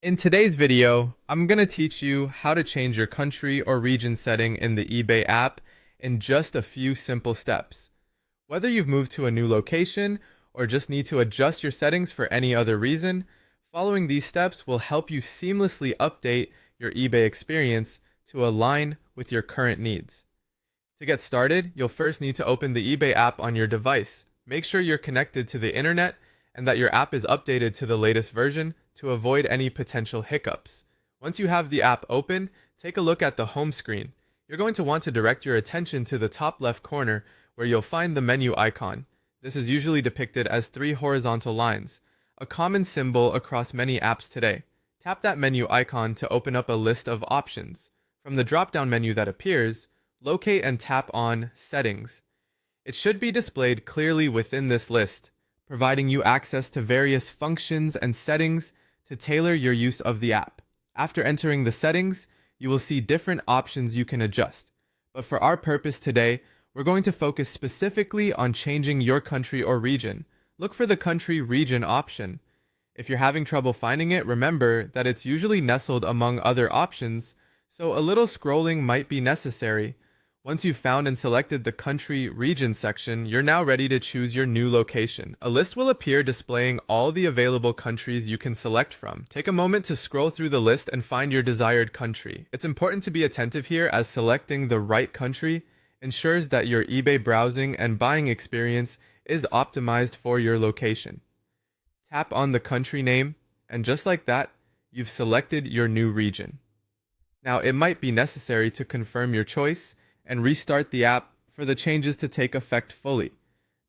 In today's video, I'm going to teach you how to change your country or region setting in the eBay app in just a few simple steps. Whether you've moved to a new location or just need to adjust your settings for any other reason, following these steps will help you seamlessly update your eBay experience to align with your current needs. To get started, you'll first need to open the eBay app on your device. Make sure you're connected to the internet and that your app is updated to the latest version to avoid any potential hiccups. Once you have the app open, take a look at the home screen. You're going to want to direct your attention to the top left corner where you'll find the menu icon. This is usually depicted as three horizontal lines, a common symbol across many apps today. Tap that menu icon to open up a list of options. From the drop-down menu that appears, locate and tap on Settings. It should be displayed clearly within this list, providing you access to various functions and settings to tailor your use of the app. After entering the settings, you will see different options you can adjust. But for our purpose today, we're going to focus specifically on changing your country or region. Look for the country region option. If you're having trouble finding it, remember that it's usually nestled among other options, so a little scrolling might be necessary. Once you've found and selected the country region section, you're now ready to choose your new location. A list will appear displaying all the available countries you can select from. Take a moment to scroll through the list and find your desired country. It's important to be attentive here as selecting the right country ensures that your eBay browsing and buying experience is optimized for your location. Tap on the country name, and just like that, you've selected your new region. Now, it might be necessary to confirm your choice and restart the app for the changes to take effect fully.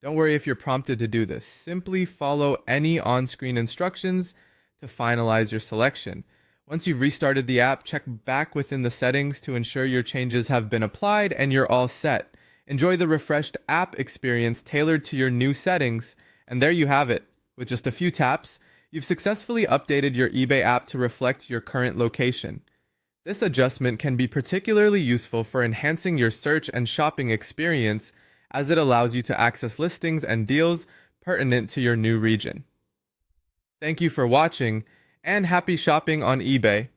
Don't worry if you're prompted to do this. Simply follow any on-screen instructions to finalize your selection. Once you've restarted the app, check back within the settings to ensure your changes have been applied and you're all set. Enjoy the refreshed app experience tailored to your new settings, and there you have it. With just a few taps, you've successfully updated your eBay app to reflect your current location. This adjustment can be particularly useful for enhancing your search and shopping experience as it allows you to access listings and deals pertinent to your new region. Thank you for watching, and happy shopping on eBay.